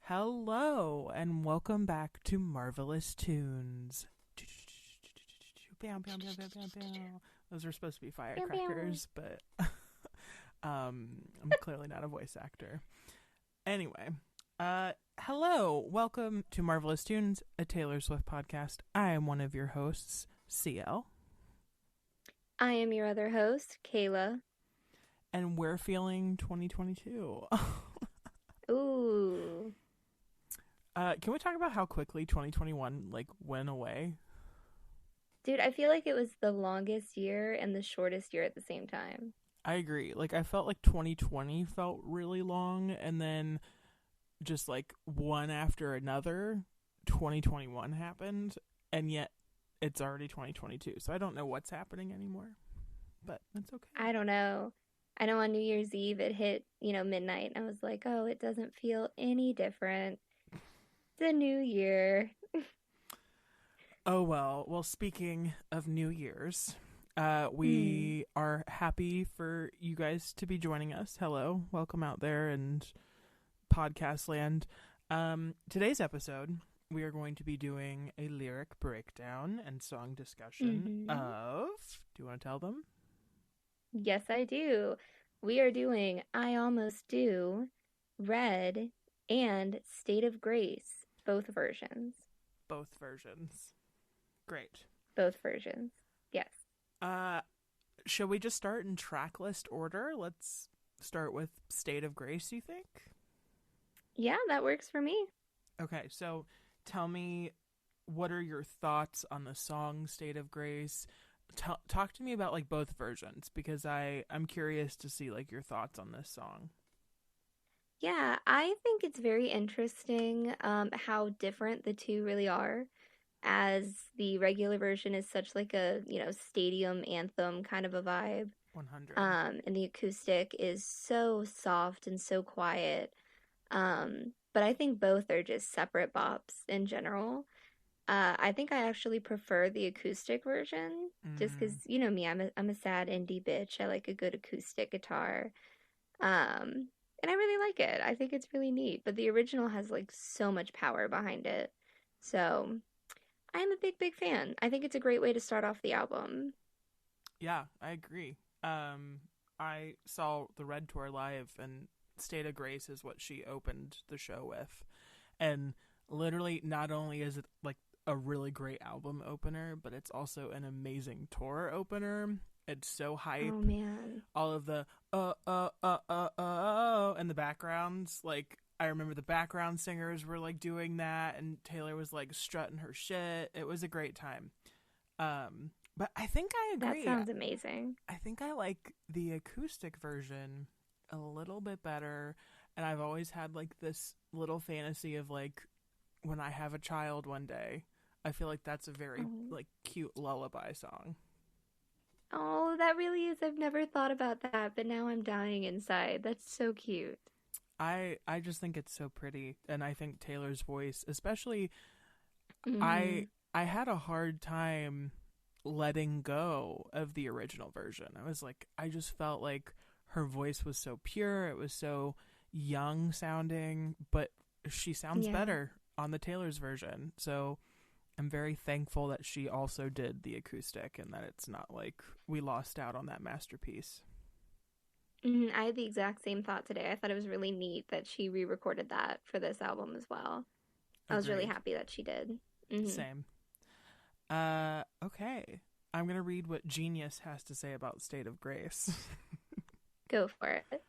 Hello, and welcome back to Marvelous Tunes. Those are supposed to be firecrackers, but I'm clearly not a voice actor. Anyway, hello, welcome to Marvelous Tunes, a Taylor Swift podcast. I am one of your hosts, CL. I am your other host, Kayla. And we're feeling 2022. Ooh. Can we talk about how quickly 2021 went away? Dude, I feel like it was the longest year and the shortest year at the same time. I agree. I felt like 2020 felt really long, and then just one after another, 2021 happened, and yet it's already 2022. So I don't know what's happening anymore, but it's okay. I don't know. I know on New Year's Eve it hit, midnight. And I was like, oh, it doesn't feel any different. It's a new year. Oh, well, speaking of New Year's, we are happy for you guys to be joining us. Hello, welcome out there in podcast land. Today's episode, we are going to be doing a lyric breakdown and song discussion of... Do you want to tell them? Yes, I do. We are doing I Almost Do, Red, and State of Grace, both versions. Both versions. Great. Both versions. Yes. Shall we just start in track list order? Let's start with State of Grace, you think? Yeah, that works for me. Okay, so tell me, what are your thoughts on the song State of Grace? Talk to me about both versions, because I'm curious to see your thoughts on this song. Yeah, I think it's very interesting how different the two really are, as the regular version is such a, stadium anthem kind of a vibe. 100. And the acoustic is so soft and so quiet. But I think both are just separate bops in general. I think I actually prefer the acoustic version, just because, you know me, I'm a sad indie bitch. I like a good acoustic guitar. And I really like it. I think it's really neat. But the original has so much power behind it. So I am a big, big fan. I think it's a great way to start off the album. Yeah, I agree. I saw the Red Tour live, and State of Grace is what she opened the show with. And literally, not only is it a really great album opener, but it's also an amazing tour opener. It's so hype. Oh, man. All of the and the backgrounds, I remember the background singers were doing that, and Taylor was strutting her shit. It was a great time. But I think I agree. That sounds amazing. I think I like the acoustic version a little bit better, and I've always had this little fantasy of when I have a child one day. I feel like that's a very cute lullaby song. Oh, that really is. I've never thought about that, but now I'm dying inside. That's so cute. I just think it's so pretty, and I think Taylor's voice, especially, Mm-hmm. I had a hard time letting go of the original version. I just felt like her voice was so pure. It was so young sounding, but she sounds better on the Taylor's version. So I'm very thankful that she also did the acoustic, and that it's not we lost out on that masterpiece. I had the exact same thought today. I thought it was really neat that she re-recorded that for this album as well. I was really happy that she did. Same. Okay. I'm going to read what Genius has to say about State of Grace. Go for it.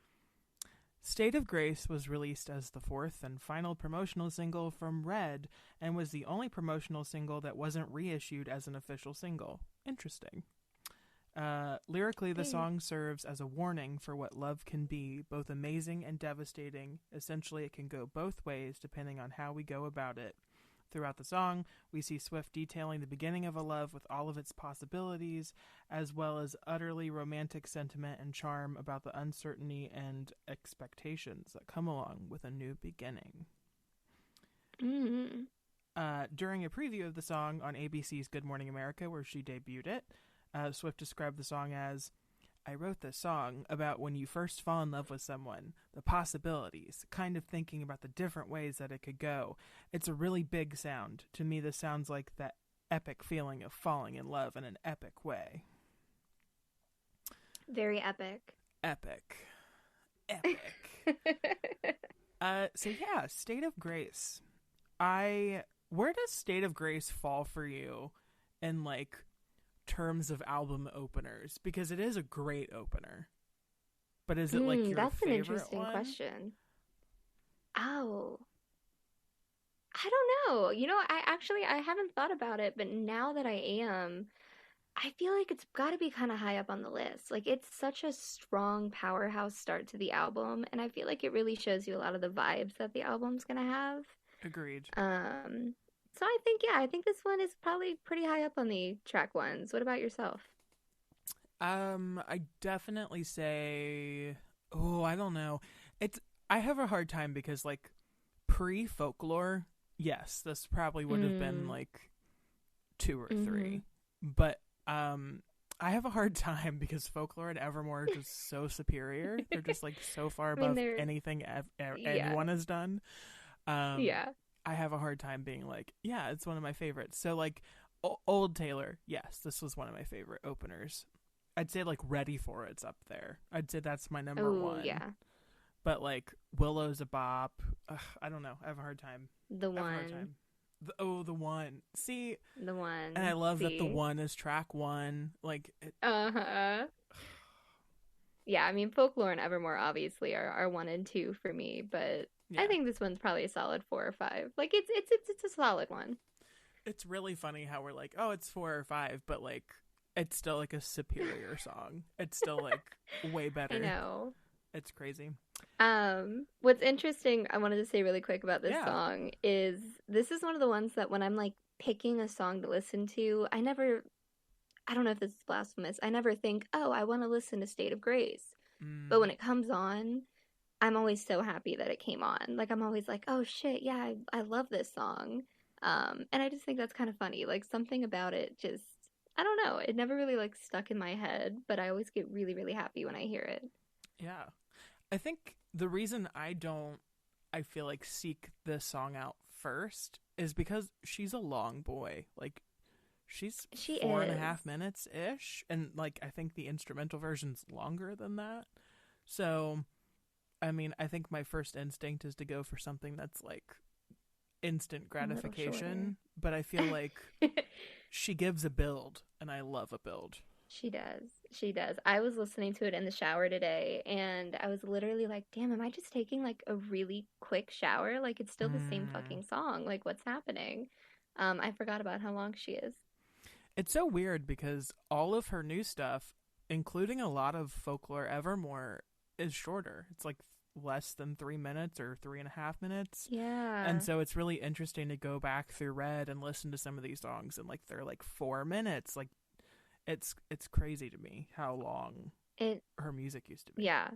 State of Grace was released as the fourth and final promotional single from Red, and was the only promotional single that wasn't reissued as an official single. Interesting. Lyrically, the song serves as a warning for what love can be, both amazing and devastating. Essentially, it can go both ways depending on how we go about it. Throughout the song, we see Swift detailing the beginning of a love with all of its possibilities, as well as utterly romantic sentiment and charm about the uncertainty and expectations that come along with a new beginning. During a preview of the song on ABC's Good Morning America, where she debuted it, Swift described the song as I wrote this song about when you first fall in love with someone, the possibilities, kind of thinking about the different ways that it could go. It's a really big sound. To me, this sounds like that epic feeling of falling in love in an epic way. Very epic. Epic. So yeah, State of Grace. Where does State of Grace fall for you in like terms of album openers? Because it is a great opener. But is it like your that's an favorite interesting one? question. Oh, I don't know. I haven't thought about it, but now that I am, I feel like it's got to be kind of high up on the list. Like it's such a strong powerhouse start to the album, and I feel like it really shows you a lot of the vibes that the album's gonna have. Agreed. So I think this one is probably pretty high up on the track ones. What about yourself? I definitely say, oh, I don't know. I have a hard time because like pre-folklore, yes, this probably would have been like 2 or 3. Mm-hmm. But I have a hard time because Folklore and Evermore are just so superior. They're just like so far I mean, above anything yeah, anyone has done. yeah. I have a hard time being like, yeah, it's one of my favorites. So like Old Taylor, yes, this was one of my favorite openers. I'd say like Ready for It's up there. I'd say that's my number Oh, one. yeah. But like Willow's a bop. I don't know. I have a hard time. The I have a hard one. time. The one. See, The one. and I love that the See? one is track 1. Like, Uh-huh. Yeah, I mean, Folklore and Evermore obviously are 1 and 2 for me, but yeah. I think this one's probably a solid 4 or 5. Like it's a solid one. It's really funny how we're like, oh, it's 4 or 5, but like, it's still like a superior song. It's still like way better. I know. It's crazy. What's interesting, I wanted to say really quick about this Yeah. song is this is one of the ones that when I'm like picking a song to listen to, I don't know if this is blasphemous. I never think, oh, I want to listen to State of Grace. But when it comes on, I'm always so happy that it came on. Like I'm always like, oh shit, yeah, I love this song. And I just think that's kind of funny. Like something about it just, I don't know. It never really like stuck in my head, but I always get really, really happy when I hear it. Yeah. I think the reason I feel like seek this song out first is because she's a long boy. Like she 4.5 minutes ish, and like I think the instrumental version's longer than that. So, I mean, I think my first instinct is to go for something that's like instant gratification, but I feel like she gives a build, and I love a build. She does. She does. I was listening to it in the shower today, and I was literally like, damn, am I just taking like a really quick shower? Like, it's still the same fucking song. Like, what's happening? I forgot about how long she is. It's so weird because all of her new stuff, including a lot of Folklore Evermore, is shorter. It's like less than 3 minutes or 3.5 minutes. Yeah. And so it's really interesting to go back through Red and listen to some of these songs, and like they're like 4 minutes. Like, it's crazy to me how long her music used to be. Yeah.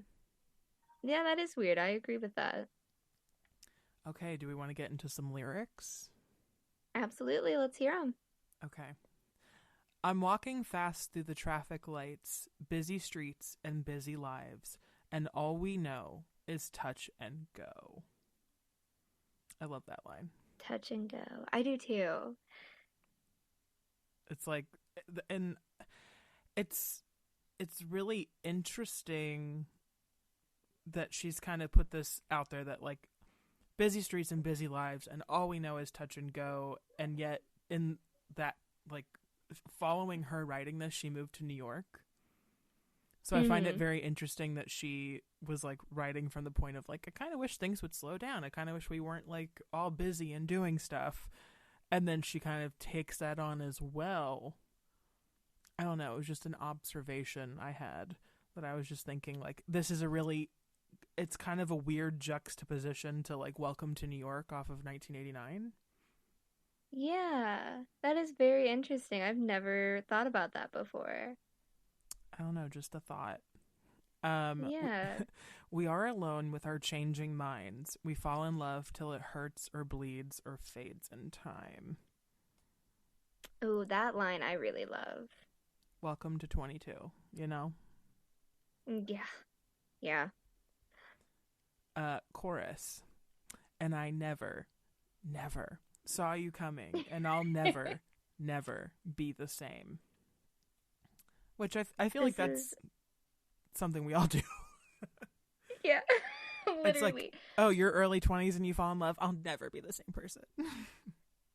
Yeah, that is weird. I agree with that. Okay, do we want to get into some lyrics? Absolutely. Let's hear them. Okay. I'm walking fast through the traffic lights, busy streets and busy lives, and all we know is touch and go. I love that line. Touch and go. I do too. It's like, and it's really interesting that she's kind of put this out there that like busy streets and busy lives and all we know is touch and go, and yet in that, like, following her writing this, she moved to New York. So I find it very interesting that she was like writing from the point of like, I kind of wish things would slow down. I kind of wish we weren't like all busy and doing stuff. And then she kind of takes that on as well. I don't know. It was just an observation I had that I was just thinking like, this is it's kind of a weird juxtaposition to like Welcome to New York off of 1989. Yeah, that is very interesting. I've never thought about that before. I don't know, just a thought. Yeah. We are alone with our changing minds. We fall in love till it hurts or bleeds or fades in time. Oh, that line I really love. Welcome to 22, you know? Yeah. Yeah. Chorus. And I never, never saw you coming, and I'll never, never be the same. Which I feel like This is that's something we all do. yeah. It's like, Literally. oh, you're early 20s and you fall in love. I'll never be the same person.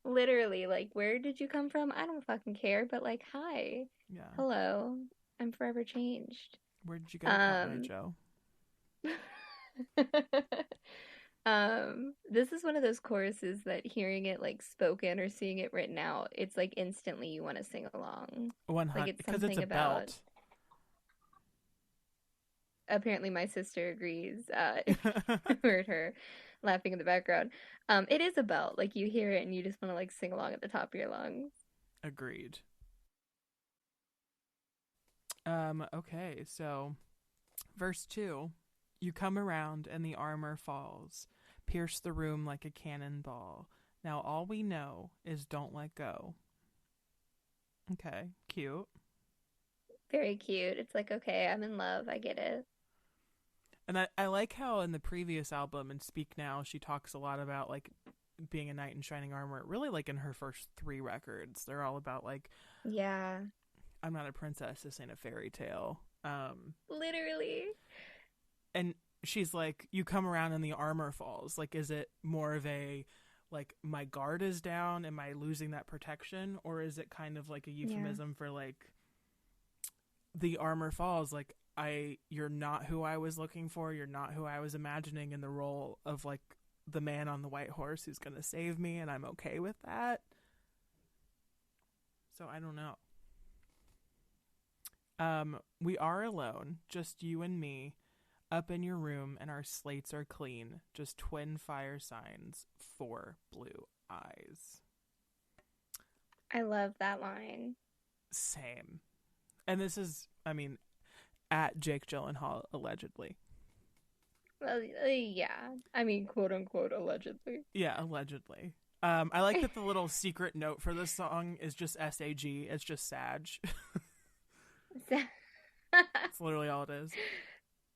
Literally, like, where did you come from? I don't fucking care, but like, hi. Yeah. Hello. I'm forever changed. Where did you go, Cotton Eye Um Joe? this is one of those choruses that hearing it like spoken or seeing it written out, it's like instantly you want to sing along. Like 100, it's because it's something a about belt. apparently my sister agrees. If you heard her laughing in the background. It is a belt. Like you hear it and you just want to like sing along at the top of your lungs. Agreed. Okay, so verse 2. You come around and the armor falls, pierce the room like a cannonball. Now all we know is don't let go. Okay, cute. Very cute. It's like, okay, I'm in love. I get it. And I like how in the previous album in Speak Now she talks a lot about like being a knight in shining armor. Really, like in her first 3 records, they're all about like, Yeah. I'm not a princess, this ain't a fairy tale. Literally. And she's like, you come around and the armor falls. Like, is it more of a like my guard is down, am I losing that protection, or is it kind of like a Yeah. euphemism for like the armor falls, like you're not who I was looking for, you're not who I was imagining in the role of like the man on the white horse who's going to save me, and I'm okay with that. So I don't know. We are alone, just you and me, up in your room, and our slates are clean, just twin fire signs, 4 blue eyes. I love that line. Same. And this is, I mean, at Jake Gyllenhaal, allegedly. Well, yeah. I mean, quote unquote, allegedly. Yeah, allegedly. I like that the little secret note for this song is just SAG. It's just Sag. It's literally all it is.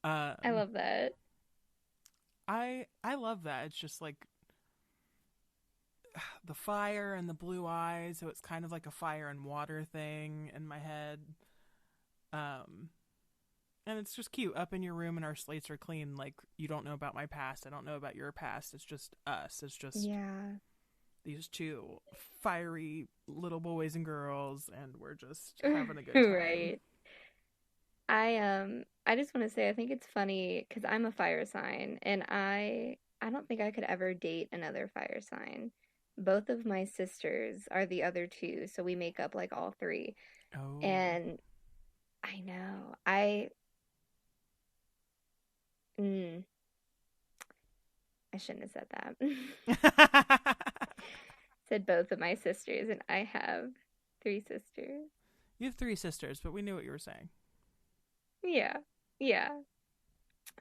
I love that. I love that. It's just like the fire and the blue eyes, so it's kind of like a fire and water thing in my head. And it's just cute. Up in your room and our slates are clean. Like, you don't know about my past, I don't know about your past. It's just us. It's just Yeah. these 2 fiery little boys and girls, and we're just having a good time. Right. I just want to say I think it's funny because I'm a fire sign and I don't think I could ever date another fire sign. Both of my sisters are the other 2, so we make up like all 3. Oh. And I know. Mm, I shouldn't have said that. Said both of my sisters and I have 3 sisters. You have 3 sisters, but we knew what you were saying. Yeah. Yeah.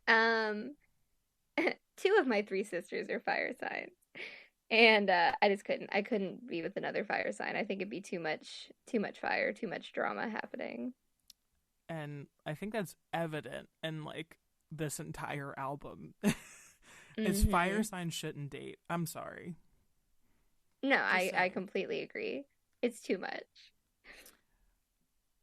Um 2 of my 3 sisters are fire signs. And I couldn't be with another fire sign. I think it'd be too much fire, too much drama happening. And I think that's evident in like this entire album. Is fire Mhm. signs shouldn't date. I'm sorry. No, Just I saying. completely agree. It's too much.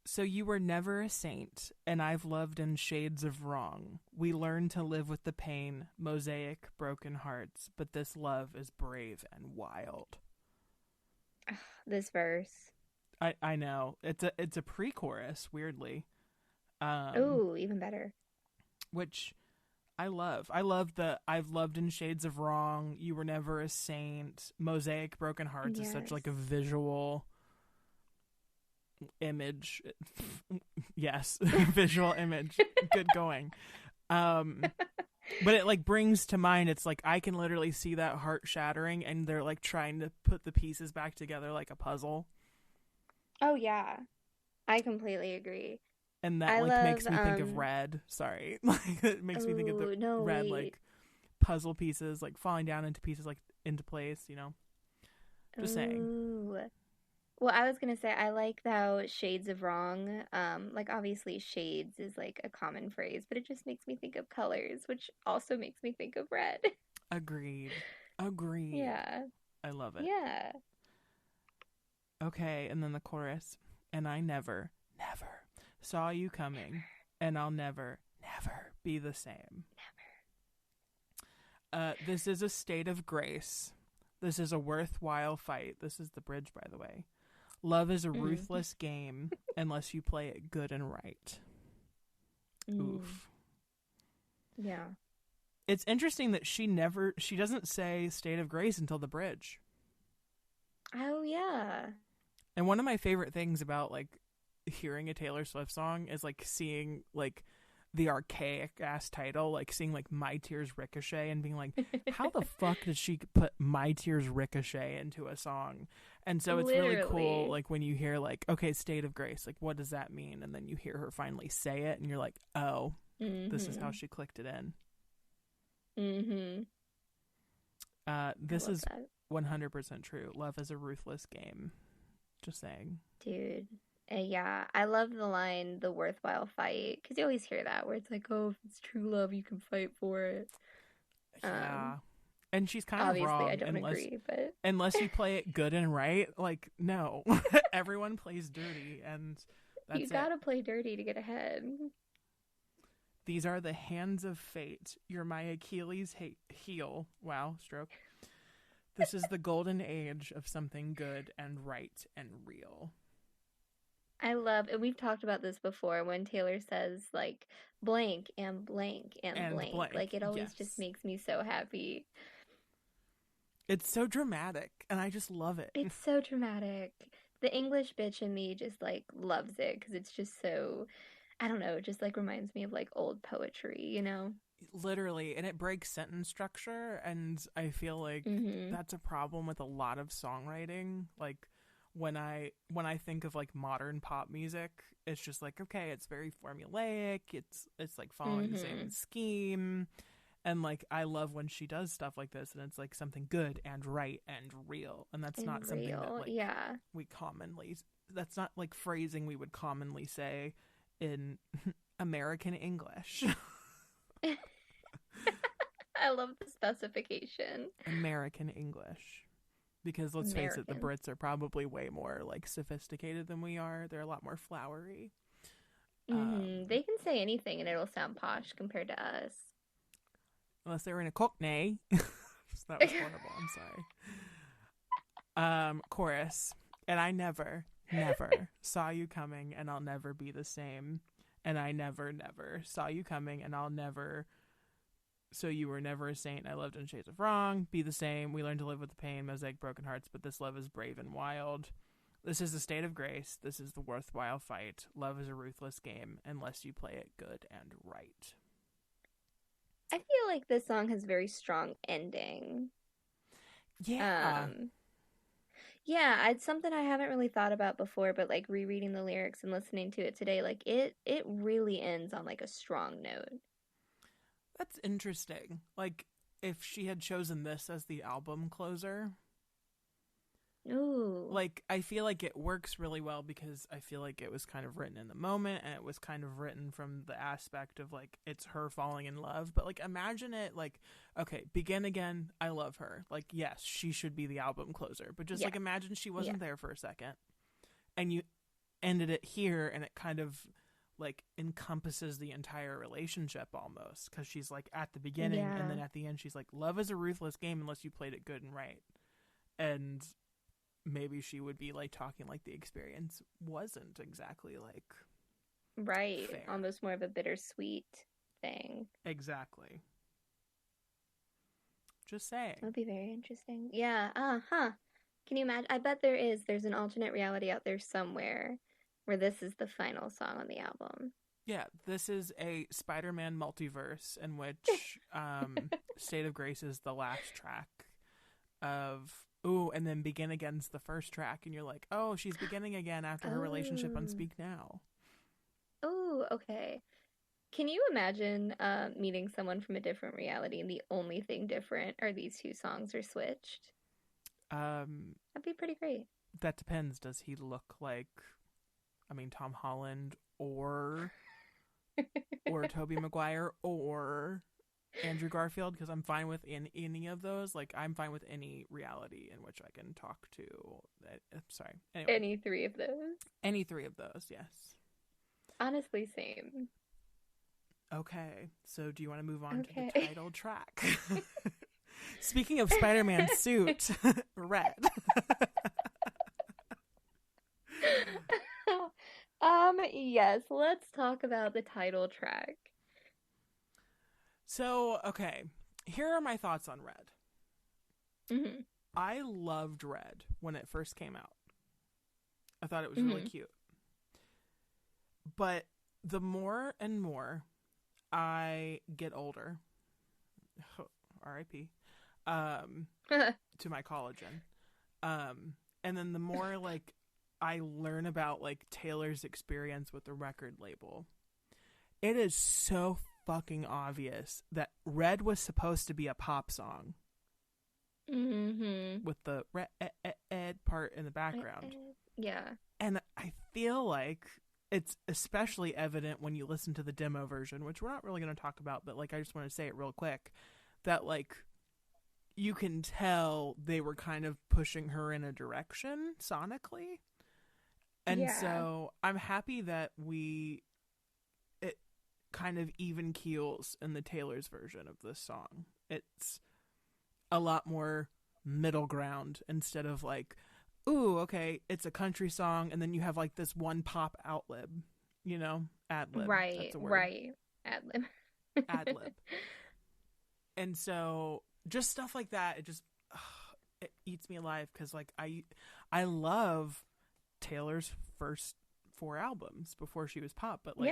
So you were never a saint, and I've loved in shades of wrong. We learn to live with the pain, mosaic, broken hearts, but this love is brave and wild. This verse. I know. It's a pre-chorus, weirdly. Um Oh, even better. which I love. I love the I've loved in shades of wrong, you were never a saint, mosaic, broken hearts is such Yes. like a visual image. Yes, visual image. Good going. Um but it like brings to mind, it's like I can literally see that heart shattering, and they're like trying to put the pieces back together like a puzzle, Oh yeah. I completely agree. and that I like love makes me think of Red. Sorry. Like it makes me think of the oh, no, Red, wait. like puzzle pieces like falling down into pieces, like into place, you know. Just saying. Ooh. Well, I was gonna say I like how shades of wrong, like obviously shades is like a common phrase, but it just makes me think of colors, which also makes me think of red. Agreed. Agreed. Yeah. I love it. Yeah. Okay, and then the chorus. And I never, never saw you coming, and I'll never, never be the same. This is a state of grace. This is a worthwhile fight. This is the bridge, by the way. Love is a Mm. ruthless game unless you play it good and right. Mm. Oof. Yeah. It's interesting that she doesn't say state of grace until the bridge. Oh yeah. And one of my favorite things about like hearing a Taylor Swift song is like seeing like the archaic ass title, like seeing like My Tears Ricochet and being like, how the fuck did she put My Tears Ricochet into a song? And so it's really cool, Literally. like when you hear like, okay, state of grace, like what does that mean? And then you hear her finally say it, and you're like, oh, this is how Mm-hmm. she clicked it in. Mm-hmm. I This love is that. 100% true. Love is a ruthless game. Just saying. Dude. Yeah, I love the line, the worthwhile fight, because you always hear that where it's like, oh, if it's true love, you can fight for it. Um, Yeah. And she's kind of Obviously, I wrong don't agree, but unless you play it good and right. Like no. Everyone plays dirty and you that's it. gotta play dirty to get ahead. These are the hands of fate. You're my Achilles heel. Wow, stroke. This is the golden age of something good and right and real. I love, and we've talked about this before when Taylor says like blank and blank and And blank. blank. Like it always just Yes. makes me so happy. It's so dramatic and I just love it. It's so dramatic. The English bitch in me just like loves it because it's just so, I don't know, it just like reminds me of like old poetry, you know? Literally, and it breaks sentence structure, and I feel like Mm-hmm. that's a problem with a lot of songwriting. Like when I think of like modern pop music, it's just like okay, it's very formulaic, it's like following the same Mm-hmm. scheme, and like I love when she does stuff like this, and it's like something good and right and real, and that's And not something that real. like Yeah. we commonly that's not like phrasing we would commonly say in American English. I love the specification. American English. Because let's face it, the American. Brits are probably way more like sophisticated than we are. They're a lot more flowery. Mm-hmm. Um, They can say anything and it'll sound posh compared to us. Unless they're in a cockney. That was horrible. I'm sorry. Chorus. And I never, never saw you coming, and I'll never be the same. And I never, never saw you coming, and I'll never. So you were never a saint. I lived in shades of wrong. Be the same. We learned to live with the pain. Mosaic broken hearts, but this love is brave and wild. This is the state of grace. This is the worthwhile fight. Love is a ruthless game unless you play it good and right. I feel like this song has very strong ending. Yeah. Um, yeah, it's something I haven't really thought about before, but like rereading the lyrics and listening to it today, like it really ends on like a strong note. That's interesting. Like, if she had chosen this as the album closer, Ooh. like, I feel like it works really well because I feel like it was kind of written in the moment and it was kind of written from the aspect of, like, it's her falling in love. But, like, imagine it, like, okay, Begin Again, I love her. Like, yes, she should be the album closer. But just, Yeah. like, imagine she Yeah. wasn't there for a second and you ended it here and it kind of like encompasses the entire relationship almost because she's like at the beginning and Yeah. then at the end she's like love is a ruthless game unless you played it good and right, and maybe she would be like talking like the experience wasn't exactly like Right. fair. Almost more of a bittersweet thing. Exactly. Just saying. That would be very interesting. Yeah. Huh. Can you imagine? I bet there is. There's an alternate reality out there somewhere where this is the final song on the album. Yeah, this is a Spider-Man multiverse in which State of Grace is the last track of ooh, and then Begin Again's the first track, and you're like, oh, she's beginning again after her relationship on Oh. Speak Now. Oh, okay. Can you imagine meeting someone from a different reality and the only thing different are these two songs are switched? Um, That'd be pretty great. that depends. Does he look like, I mean, Tom Holland or Tobey Maguire or Andrew Garfield? Because I'm fine with any of those. Like, I'm fine with any reality in which I can talk to. Sorry. Anyway, Any three of those. any three of those, yes. Honestly, same. Okay, so do you want to move on to Okay. the title track? Speaking of Spider-Man's suit, red. Yes, let's talk about the title track. So, okay, here are my thoughts on red. Mm-hmm. I loved red when it first came out. I thought it was really cute. But the more and more I get older, R.I.P., to my collagen, and then the more, like, I learn about, like, Taylor's experience with the record label, it is so fucking obvious that red was supposed to be a pop song. Mm-hmm. With the red part in the background. Yeah. And I feel like it's especially evident when you listen to the demo version, which we're not really going to talk about, but, like, I just want to say it real quick, that, like, you can tell they were kind of pushing her in a direction sonically. And so I'm happy that it kind of even keels in the Taylor's version of this song. It's a lot more middle ground instead of, like, ooh, okay, it's a country song, and then you have, like, this one pop ad-lib. Right, That's a word. right. Ad-lib. Ad-lib. And so just stuff like that, it eats me alive, because, like, I love Taylor's first 4 albums before she was pop, but, like,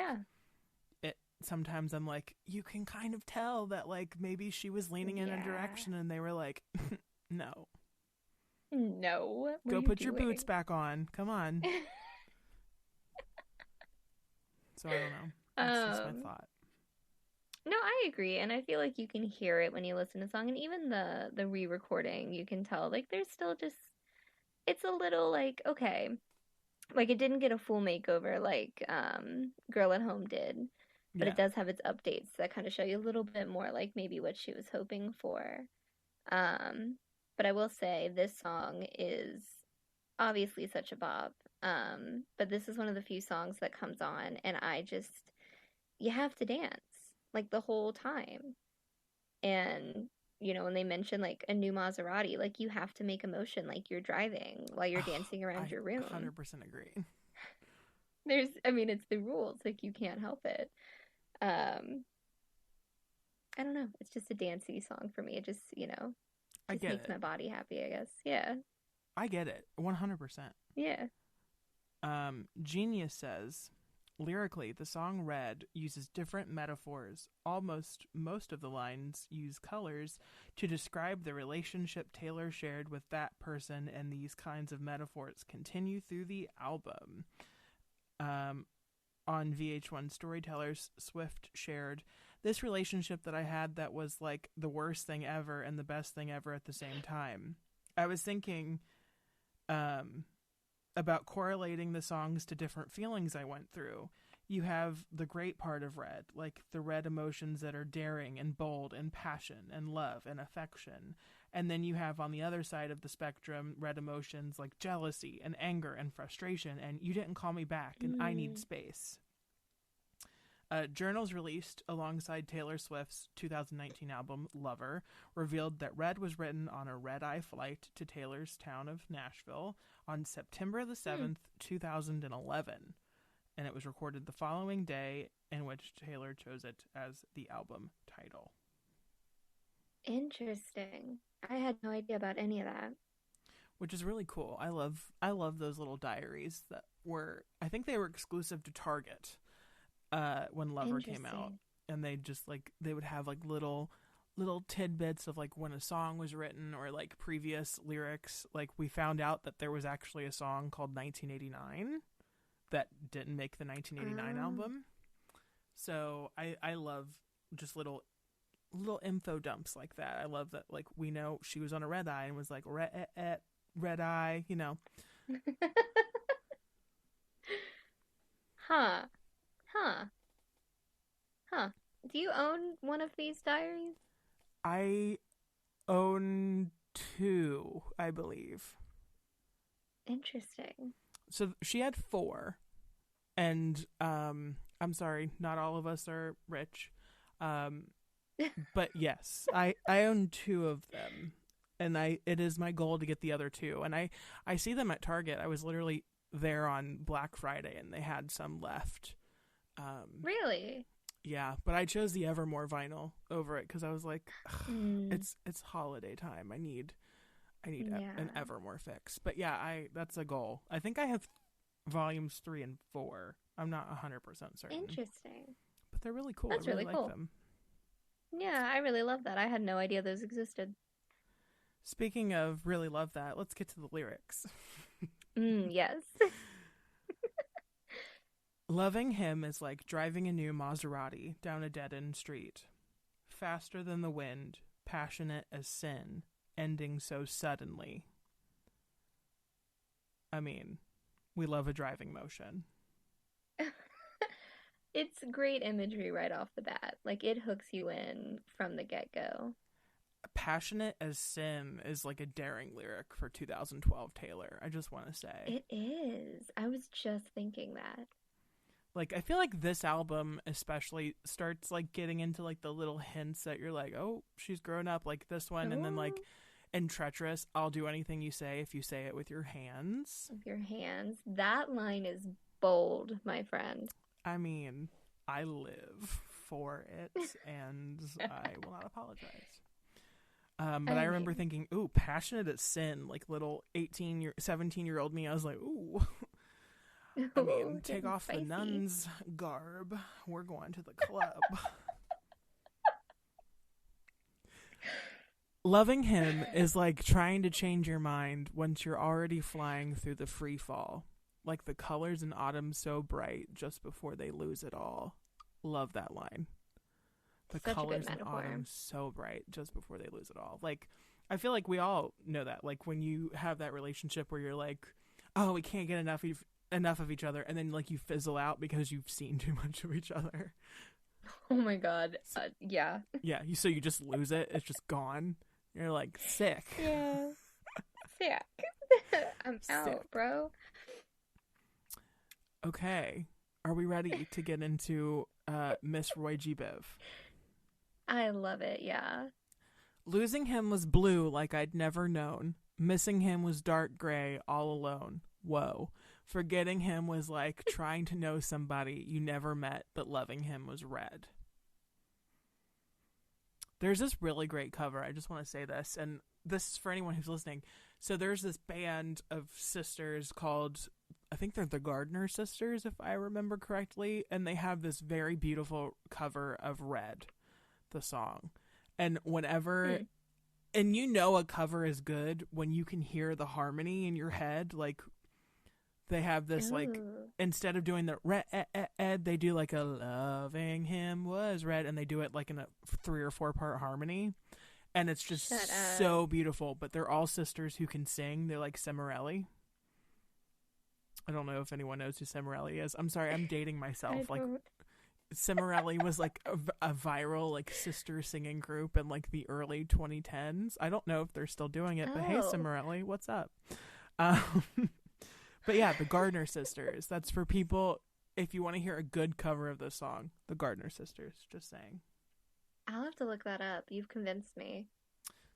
sometimes I'm like, you can kind of tell that, like, maybe she was leaning in a direction and they were like, no. Go put your boots back on. Come on. So I don't know. That's just my thought. No, I agree, and I feel like you can hear it when you listen to the song, and even the re-recording, you can tell, like, there's still just, it's a little, like, okay, like, it didn't get a full makeover like Girl at Home did, but it does have its updates that kind of show you a little bit more, like, maybe what she was hoping for. But I will say this song is obviously such a bop, but this is one of the few songs that comes on and you have to dance, like, the whole time. And, when they mention, like, a new Maserati, like, you have to make a motion like you're driving while you're dancing around your room. 100% agree. It's the rules, like, you can't help it. I don't know. It's just a dancey song for me. It just, makes my body happy, I guess. Yeah. I get it. 100%. Yeah. Genius says, lyrically, the song Red uses different metaphors. Most of the lines use colors to describe the relationship Taylor shared with that person, and these kinds of metaphors continue through the album. On VH1 Storytellers, Swift shared, this relationship that I had that was, like, the worst thing ever and the best thing ever at the same time. I was thinking about correlating the songs to different feelings I went through. You have the great part of Red, like the red emotions that are daring and bold and passion and love and affection. And then you have on the other side of the spectrum, red emotions like jealousy and anger and frustration and you didn't call me back and I need space. Journals released alongside Taylor Swift's 2019 album Lover revealed that Red was written on a red-eye flight to Taylor's town of Nashville on September the 7th, 2011. And it was recorded the following day, in which Taylor chose it as the album title. Interesting. I had no idea about any of that. Which is really cool. I love those little diaries that I think they were exclusive to Target when Lover came out. And they would have, like, little tidbits of, like, when a song was written or, like, previous lyrics. Like, we found out that there was actually a song called 1989 that didn't make the 1989 album. So I love just little info dumps like that. I love that, like, we know she was on a red eye and was like red eye, Huh. Huh. Huh. Do you own one of these diaries? I own two, I believe. Interesting. So she had four, and I'm sorry, not all of us are rich. Um, but yes, I own two of them, and I it is my goal to get the other two. And I see them at Target. I was literally there on Black Friday, and they had some left. Really? Yeah, but I chose the Evermore vinyl over it because I was like, Mm, it's holiday time. I need an yeah. Evermore fix. But yeah, I that's a goal. I think I have volumes 3 and 4. I'm not 100% certain, Interesting. but they're really cool. I That's really really like cool. them. Yeah, I really love that. I had no idea those existed. Speaking of really love that, let's get to the lyrics. Yes. Loving him is like driving a new Maserati down a dead end street. Faster than the wind, passionate as sin, ending so suddenly. I mean, we love a driving motion. It's great imagery right off the bat. Like it hooks you in from the get-go. Passionate as sin is like a daring lyric for 2012 Taylor. I just want to say. It is. I was just thinking that. Like I feel like this album especially starts like getting into like the little hints that you're like, "Oh, she's grown up," like this one, and then like Oh, in Treacherous, I'll do anything you say if you say it with your hands. with your hands. That line is bold, my friend. I mean, I live for it and I will not apologize. But I I remember mean, thinking, ooh, passionate at sin, like little 17-year-old me. I was like, ooh, I oh, mean, take getting off the spicy. nun's garb. We're going to the club. Loving him is like trying to change your mind once you're already flying through the free fall. Like the colors in autumn so bright just before they lose it all. Love that line. The Such a good colors in metaphor. autumn so bright just before they lose it all. Like I feel like we all know that. Like when you have that relationship where you're like, oh, we can't get enough of each other, and then like you fizzle out because you've seen too much of each other. Oh my God. So, Yeah. yeah, so you just lose it. It's just gone. You're like sick, Yeah. Sick. I'm sick. out, bro. Okay, are we ready to get into Miss Roy G. Biv? I love it. Yeah. Losing him was blue like I'd never known. Missing him was dark gray all alone. Whoa. Forgetting him was like trying to know somebody you never met, but loving him was red. There's this really great cover. I just want to say this, and this is for anyone who's listening. So there's this band of sisters called, I think they're the Gardner Sisters, if I remember correctly, and they have this very beautiful cover of Red, the song. And whenever, Hmm. and you know a cover is good when you can hear the harmony in your head, like they have this like Ooh. instead of doing the red, they do like a loving him was red, and they do it like in a 3 or 4 part harmony, and it's Shut just up. so beautiful. But they're all sisters who can sing. They're like Semirelli. I don't know if anyone knows who Semirelli is. I'm sorry, I'm dating I myself. Like don't. Semirelli was like a viral like sister singing group in like the early 2010s. I don't know if they're still doing it, but hey, Oh. Semirelli, what's up? Um, But yeah, the Gardner Sisters. That's for people if you want to hear a good cover of this song. The Gardner Sisters. Just saying. I'll have to look that up. You've convinced me.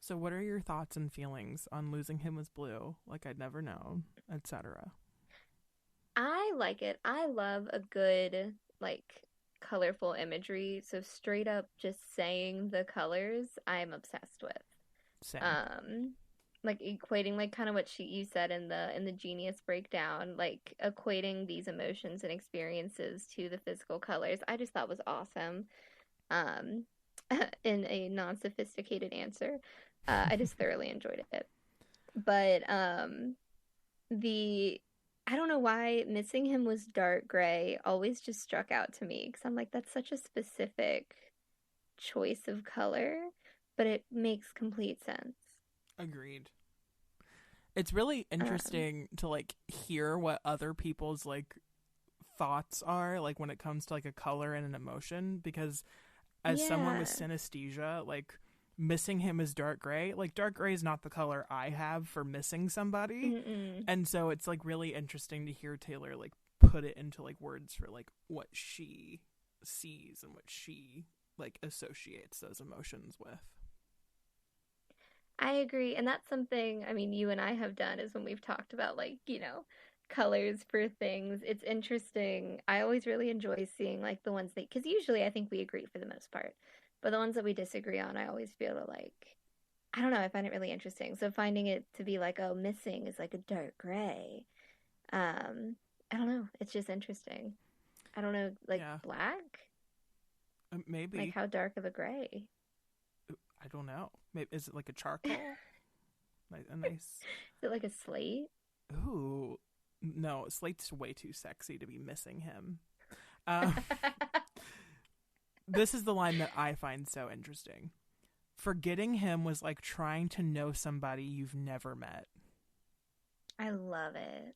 So, what are your thoughts and feelings on losing him was blue, like I'd never known, etc.? I like it. I love a good, like, colorful imagery. So straight up just saying the colors, I'm obsessed with. Same. Um, like equating like kind of what you said in the genius breakdown, like equating these emotions and experiences to the physical colors. I just thought was awesome. Um, in a non-sophisticated answer. I just thoroughly enjoyed it. But the I don't know why missing him was dark gray always just struck out to me because I'm like, that's such a specific choice of color, but it makes complete sense. Agreed. It's really Um, interesting to like hear what other people's like thoughts are like when it comes to like a color and an emotion, because as someone with yeah. synesthesia, like missing him as dark gray, like dark gray is not the color I have for missing somebody. Mm-mm. And so it's like really interesting to hear Taylor like put it into like words for like what she sees and what she like associates those emotions with. I agree. And that's something, I mean, you and I have done is when we've talked about like, colors for things. It's interesting. I always really enjoy seeing like the ones that, because usually I think we agree for the most part, but the ones that we disagree on, I always feel like, I don't know, I find it really interesting. So finding it to be like, oh, missing is like a dark gray. Um, I don't know. It's just interesting. I don't know, like Yeah, black? Like maybe. how dark of a gray? I don't know. Maybe, is it like a charcoal? Like a nice. Is it like a slate? Ooh, no, Slate's way too sexy to be missing him. Um, this is the line that I find so interesting. Forgetting him was like trying to know somebody you've never met. I love it.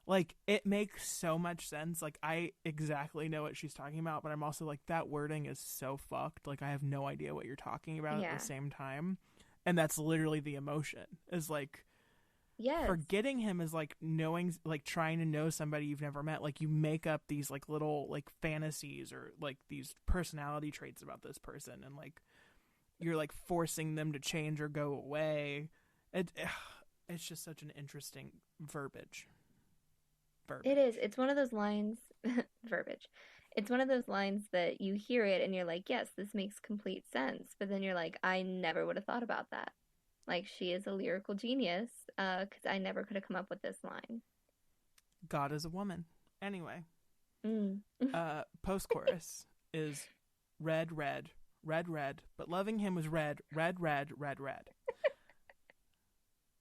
Like, it makes so much sense. Like, I exactly know what she's talking about, but I'm also like, that wording is so fucked. Like, I have no idea what you're talking about at the Yeah. same time. And that's literally the emotion. Is like, Yes. forgetting him is like knowing, like trying to know somebody you've never met. Like, you make up these like little like fantasies or like these personality traits about this person, and like you're like forcing them to change or go away. It it's just such an interesting verbiage. It is. Verbiage. It's one of those lines, verbiage. It's one of those lines that you hear it and you're like, yes, this makes complete sense. But then you're like, I never would have thought about that. Like, she is a lyrical genius, because I never could have come up with this line. God is a woman. Anyway, Mm. post chorus is red, red, red, red, but loving him was red, red, red, red, red.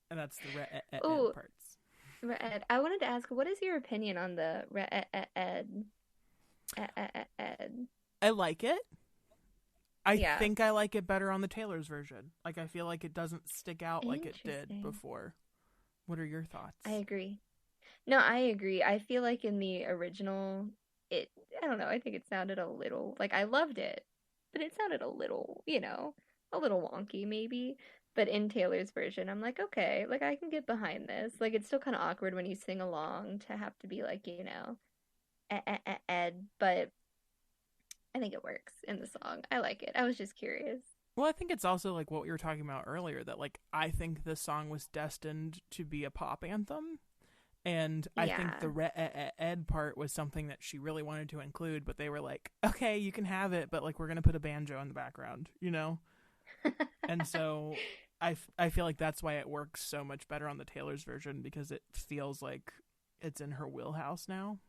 And that's the red Oh, parts. Ed, I wanted to ask, what is your opinion on the Ed? I like it. I Yeah, think I like it better on the Taylor's version. Like, I feel like it doesn't stick out like it did interesting. before. What are your I thoughts? agree. No, I agree. I feel like in the original, it, I don't know, I think it sounded a little, like I loved it, but it sounded a little, a little wonky maybe. But in Taylor's version, I'm like, okay, like I can get behind this. Like it's still kind of awkward when you sing along to have to be like, Ed, but I think it works in the song. I like it. I was just curious. Well, I think it's also like what we were talking about earlier, that like I think this song was destined to be a pop anthem. And I think the Yeah. ed part was something that she really wanted to include, but they were like, okay, you can have it, but like we're going to put a banjo in the background, you know? And so I feel like that's why it works so much better on the Taylor's version, because it feels like it's in her wheelhouse now.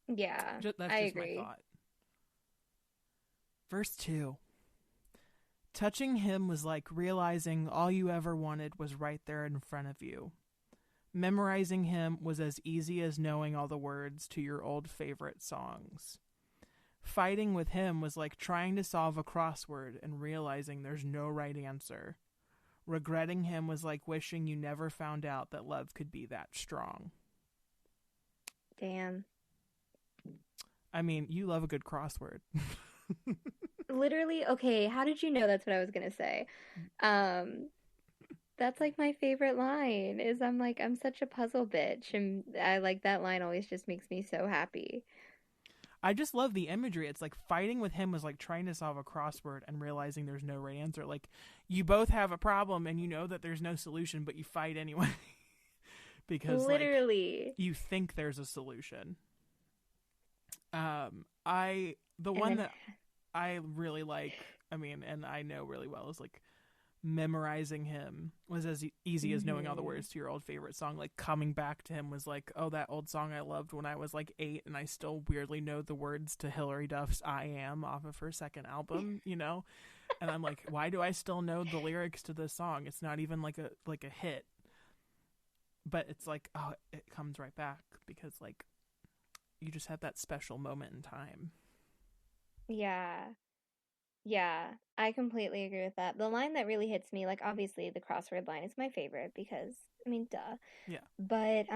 Yeah, That's I just my agree. thought. Verse 2. Touching him was like realizing all you ever wanted was right there in front of you. Memorizing him was as easy as knowing all the words to your old favorite songs. Fighting with him was like trying to solve a crossword and realizing there's no right answer. Regretting him was like wishing you never found out that love could be that strong. Damn. I mean, you love a good crossword. Literally, okay, how did you know that's what I was gonna say? Um, that's like my favorite line is I'm like, I'm such a puzzle bitch. And I like that line always just makes me so happy. I just love the imagery. It's like fighting with him was like trying to solve a crossword and realizing there's no right answer. Like, you both have a problem and you know that there's no solution, but you fight anyway because like Literally. you think there's a solution. I the And one then that I really like, I mean, and I know really well, is like memorizing him was as easy as knowing all the hmm words to your old favorite song. Like, coming back to him was like, oh, that old song I loved when I was like 8, and I still weirdly know the words to Hilary Duff's I Am off of her second album, you know? And I'm like, why do I still know the lyrics to this song? It's not even like a hit. But it's like, oh, it comes right back because like you just had that special moment in time. Yeah. Yeah, I completely agree with that. The line that really hits me, like obviously the crossword line is my favorite because I mean, duh. Yeah. But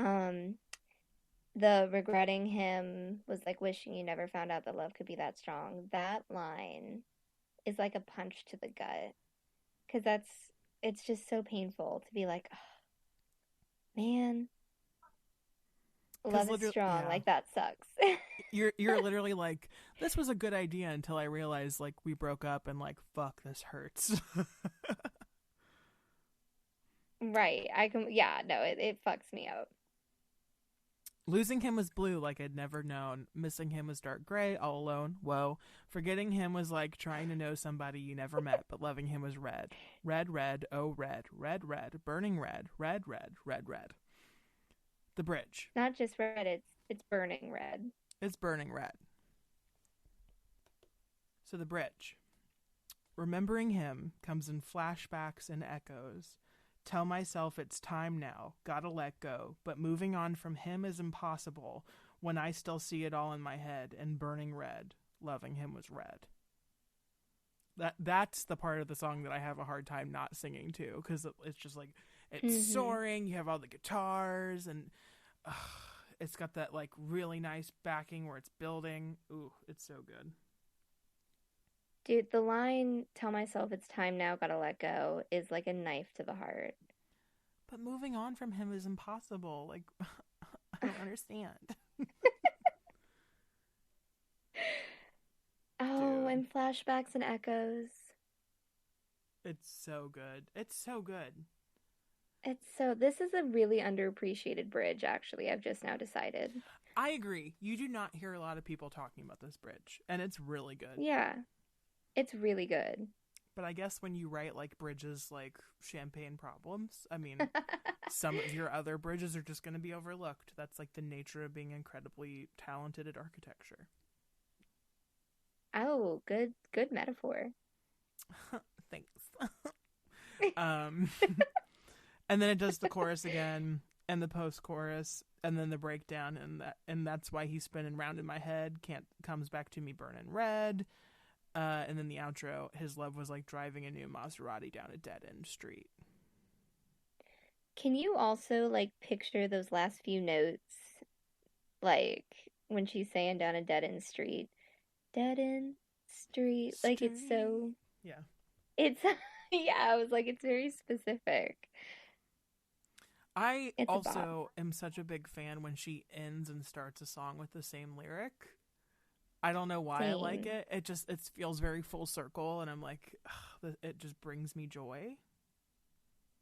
the regretting him was like wishing you never found out that love could be that strong. That line is like a punch to the gut because it's just so painful to be like, oh, man, Because love is literally, strong. yeah, Like that sucks. you're literally like, this was a good idea until I realized like we broke up and like fuck this hurts. Right. I can, yeah, no, it fucks me up. Losing him was blue like I'd never known. Missing him was dark gray, all alone. Whoa. Forgetting him was like trying to know somebody you never met, but loving him was red. Red, red, oh red, red, red, burning red, red, red, red, red. The bridge. Not just red, it's burning red. It's burning red. So the bridge. Remembering him comes in flashbacks and echoes. Tell myself it's time now, gotta let go, but moving on from him is impossible when I still see it all in my head and burning red. Loving him was red. That's the part of the song that I have a hard time not singing to because it's just like it's Hmm. soaring. You have all the guitars and uh, it's got that like really nice backing where it's building. Ooh, it's so good. Dude, the line, tell myself it's time now, gotta let go, is like a knife to the heart. But moving on from him is impossible. Like I don't understand, Oh, dude. and flashbacks and echoes. It's so good. It's so good. This is a really underappreciated bridge, actually. I've just now decided. I agree. You do not hear a lot of people talking about this bridge, and it's really good. Yeah, it's really good. But I guess when you write like bridges like Champagne Problems, I mean, some of your other bridges are just going to be overlooked. That's like the nature of being incredibly talented at architecture. Oh, good metaphor. Thanks. um, and then it does the chorus again, and the post-chorus, and then the breakdown, and that's why he's spinning round in my head. Can't comes back to me burning red. And then the outro, his love was like driving a new Maserati down a dead end street. Can you also like picture those last few notes, like when she's saying down a dead end street? Dead end street. Like Street. Yeah. it's yeah, I was like, it's very specific. I It's a bop. also am such a big fan when she ends and starts a song with the same lyric. I don't know why I like Same. it. It feels very full circle, and I'm like, ugh, it just brings me joy.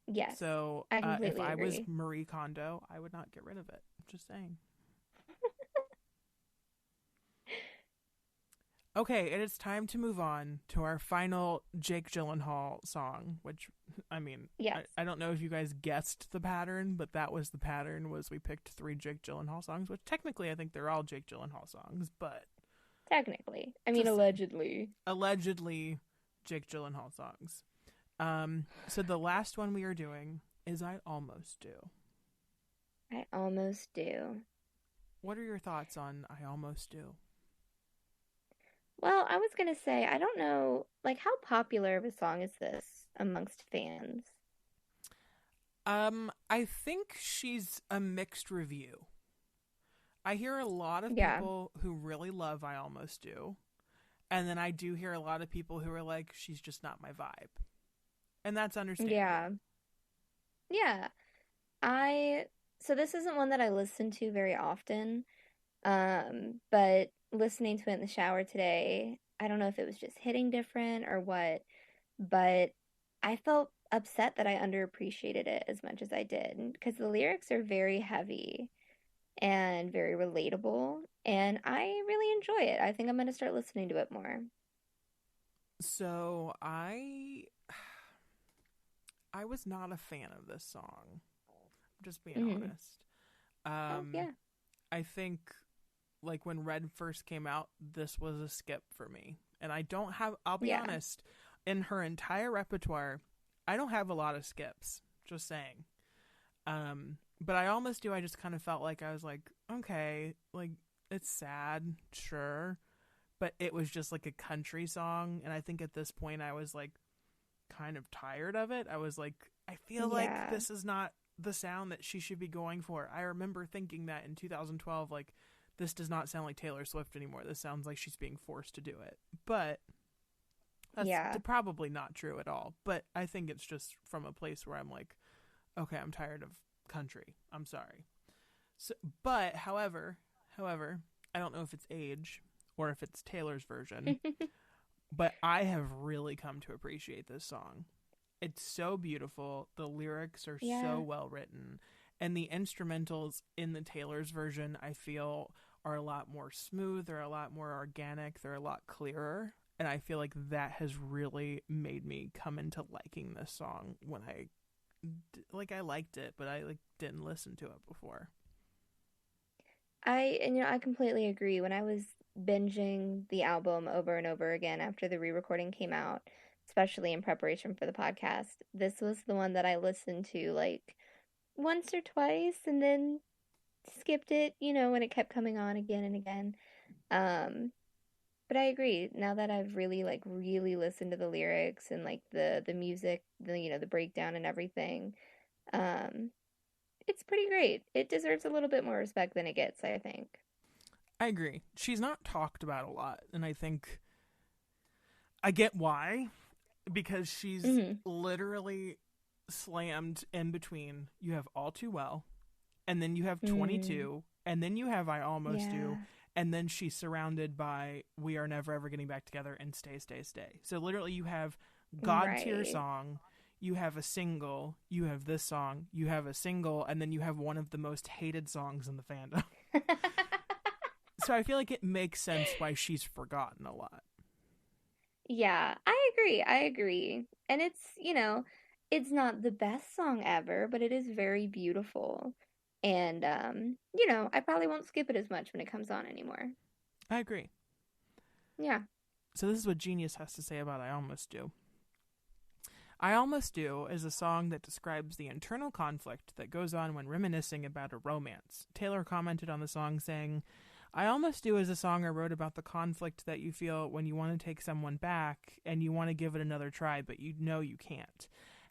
Yes, So I if completely I was agree. Marie Kondo, I would not get rid of it. Just saying. Okay, it is time to move on to our final Jake Gyllenhaal song, which, I mean, Yes, I don't know if you guys guessed the pattern, but that was the pattern, was we picked three Jake Gyllenhaal songs, which technically I think they're all Jake Gyllenhaal songs, but technically. I mean, just saying. allegedly. Allegedly Jake Gyllenhaal songs. So the last one we are doing is I Almost Do. I almost do. What are your thoughts on I Almost Do? Well, I was gonna say, I don't know, like, how popular of a song is this amongst fans? I think she's a mixed review. I hear a lot of Yeah, people who really love I Almost Do, and then I do hear a lot of people who are like, she's just not my vibe. And that's understandable. yeah, yeah. I, so this isn't one that I listen to very often, but listening to it in the shower today, I don't know if it was just hitting different or what, but I felt upset that I underappreciated it as much as I did because the lyrics are very heavy and very relatable, and I really enjoy it. I think I'm going to start listening to it more. So I was not a fan of this song. I'm just being Hmm. honest. Oh, Um yeah. I think like when Red first came out, this was a skip for me. And I don't have, I'll be Yeah. honest, in her entire repertoire, I don't have a lot of skips. Just saying. But I Almost Do. I just kind of felt like I was like, okay, like it's sad, sure, but it was just like a country song. And I think at this point I was like kind of tired of it. I was like, I feel like Yeah. this is not the sound that she should be going for. I remember thinking that in 2012, like, this does not sound like Taylor Swift anymore. This sounds like she's being forced to do it. But that's Yeah. probably not true at all. But I think it's just from a place where I'm like, okay, I'm tired of country. I'm sorry. So, but however, I don't know if it's age or if it's Taylor's version, but I have really come to appreciate this song. It's so beautiful. The lyrics are Yeah. so well written. And the instrumentals in the Taylor's version, I feel, are a lot more smooth. They're a lot more organic. They're a lot clearer. And I feel like that has really made me come into liking this song when I liked it, but I didn't listen to it before. I completely agree. When I was binging the album over and over again after the re-recording came out, especially in preparation for the podcast, this was the one that I listened to like once or twice and then skipped it, when it kept coming on again and again. Um, but I agree. Now that I've really really listened to the lyrics and like the music, the breakdown and everything, um, it's pretty great. It deserves a little bit more respect than it gets, I think. I agree. She's not talked about a lot, and I think I get why, because she's Hmm. literally slammed in between. You have All Too Well, and then you have Mm, 22, and then you have I Almost Do, yeah. and then she's surrounded by We Are Never Ever Getting Back Together and Stay, Stay, Stay. So literally you have God tier Right. song, you have a single, you have this song, you have a single, and then you have one of the most hated songs in the fandom. So I feel like it makes sense why she's forgotten a lot. Yeah, I agree. I agree. And it's not the best song ever, but it is very beautiful. And I probably won't skip it as much when it comes on anymore. I agree. Yeah. So this is what Genius has to say about I Almost Do. I Almost Do is a song that describes the internal conflict that goes on when reminiscing about a romance. Taylor commented on the song saying, I Almost Do is a song I wrote about the conflict that you feel when you want to take someone back and you want to give it another try, but you know you can't.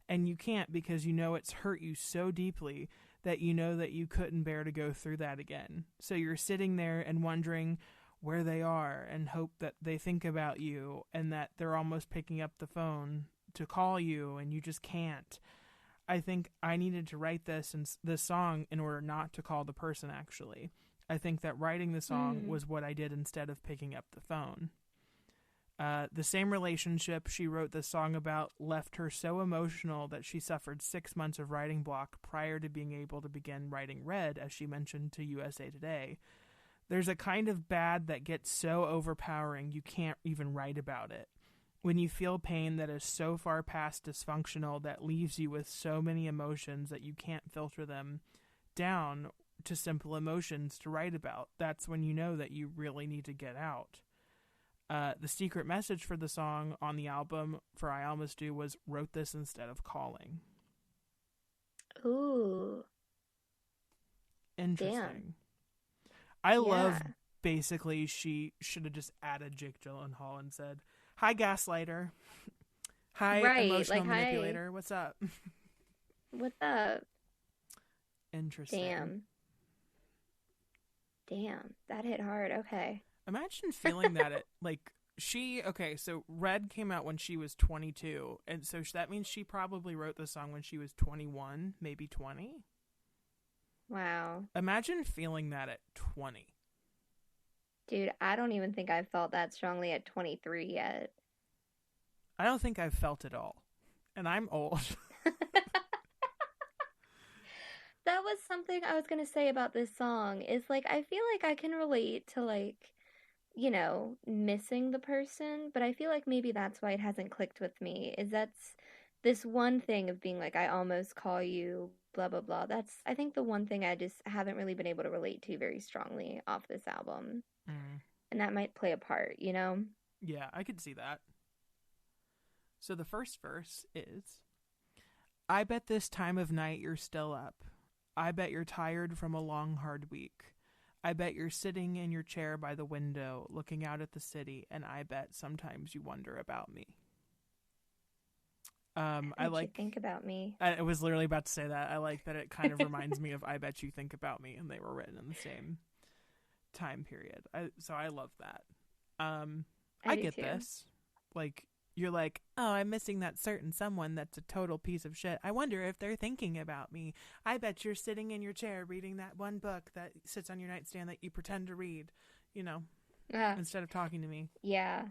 And you can't because you know it's hurt you so deeply that you know that you couldn't bear to go through that again. So you're sitting there and wondering where they are and hope that they think about you and that they're almost picking up the phone to call you and you just can't. I think I needed to write this song in order not to call the person actually. I think that writing the song Mm. was what I did instead of picking up the phone. The same relationship she wrote this song about left her so emotional that she suffered 6 months of writing block prior to being able to begin writing Red, as she mentioned to USA Today. There's a kind of bad that gets so overpowering you can't even write about it. When you feel pain that is so far past dysfunctional that leaves you with so many emotions that you can't filter them down to simple emotions to write about, that's when you know that you really need to get out. The secret message for the song on the album for I Almost Do was wrote this instead of calling. Ooh. Damn. Interesting. I love Yeah. basically she should have just added Jake Gyllenhaal and said, Hi, gaslighter. Hi, Right. emotional Like, hi. manipulator. What's up? What's up? Interesting. Damn. Damn. That hit hard. Okay. Imagine feeling that okay, so Red came out when she was 22, and so that means she probably wrote the song when she was 21, maybe 20. Wow. Imagine feeling that at 20. Dude, I don't even think I felt that strongly at 23 yet. I don't think I've felt it all, and I'm old. That was something I was going to say about this song is like I feel like I can relate to missing the person, but I feel like maybe that's why it hasn't clicked with me. Is that's this one thing of being like I almost call you blah blah blah. That's I think the one thing I just haven't really been able to relate to very strongly off this album. Mm, And that might play a part. yeah, I could see that. So the first verse is, I bet this time of night you're still up. I bet you're tired from a long, hard week. I bet you're sitting in your chair by the window looking out at the city, and I bet sometimes you wonder about me. I bet you think about me. I was literally about to say that. I like that it kind of reminds me of I Bet You Think About Me, and they were written in the same time period. So I love that. I get too. this. Like, you're like, oh, I'm missing that certain someone that's a total piece of shit. I wonder if they're thinking about me. I bet you're sitting in your chair reading that one book that sits on your nightstand that you pretend to read, instead of talking to me. Yeah.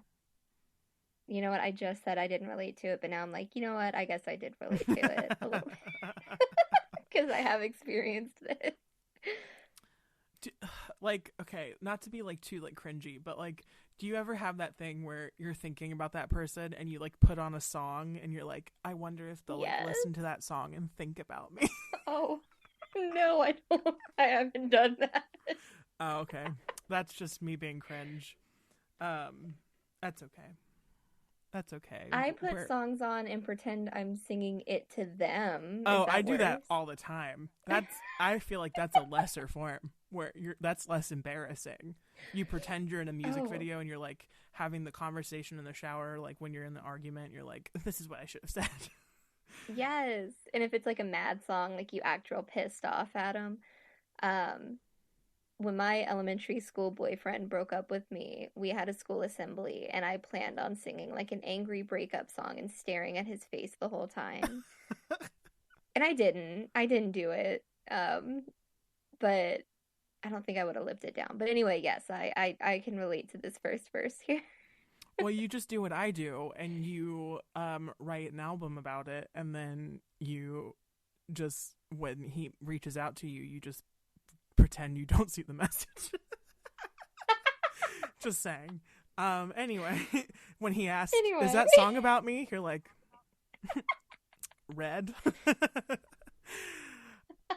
You know what? I just said I didn't relate to it, but now I'm like, you know what? I guess I did relate to it a little bit. Because I have experienced this. Like, okay, not to be like too like cringy, but like, do you ever have that thing where you're thinking about that person and you like put on a song and you're like, I wonder if they'll like listen to that song and think about me? Oh, no, I don't. I haven't done that. Oh, okay. That's just me being cringe. That's okay. That's okay. I put songs on and pretend I'm singing it to them. Oh, I do that all the time. I feel like that's a lesser form where that's less embarrassing. You pretend you're in a music video and you're like having the conversation in the shower, like when you're in the argument, you're like, this is what I should have said. Yes. And if it's like a mad song, like you act real pissed off at them. When my elementary school boyfriend broke up with me, we had a school assembly and I planned on singing like an angry breakup song and staring at his face the whole time. And I didn't do it. But I don't think I would have lived it down. But anyway, yes, I can relate to this first verse here. Well, you just do what I do and you write an album about it, and then you just, when he reaches out to you, you just pretend you don't see the message. Just saying. Anyway, when he asks, is that song about me? You're like, Red.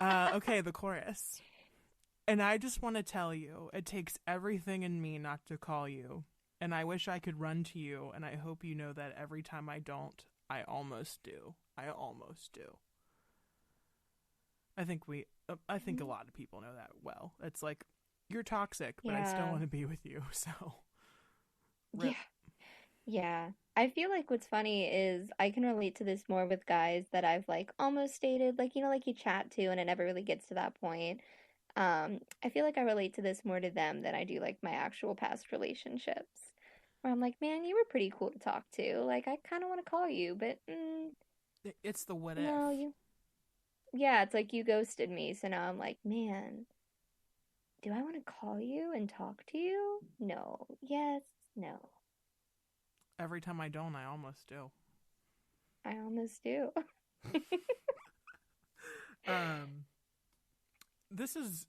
Okay, the chorus. And I just want to tell you, it takes everything in me not to call you. And I wish I could run to you, and I hope you know that every time I don't, I almost do. I almost do. I think a lot of people know that well. It's like, you're toxic, but I still want to be with you, so. Rip. Yeah. I feel like what's funny is I can relate to this more with guys that I've like almost dated, like, like you chat to and it never really gets to that point. I feel like I relate to this more to them than I do like my actual past relationships. Where I'm like, man, you were pretty cool to talk to. Like, I kind of want to call you, but it's the what no, if. Yeah, it's like you ghosted me, so now I'm like, man, do I want to call you and talk to you? No. Yes. No. Every time I don't, I almost do. I almost do. This is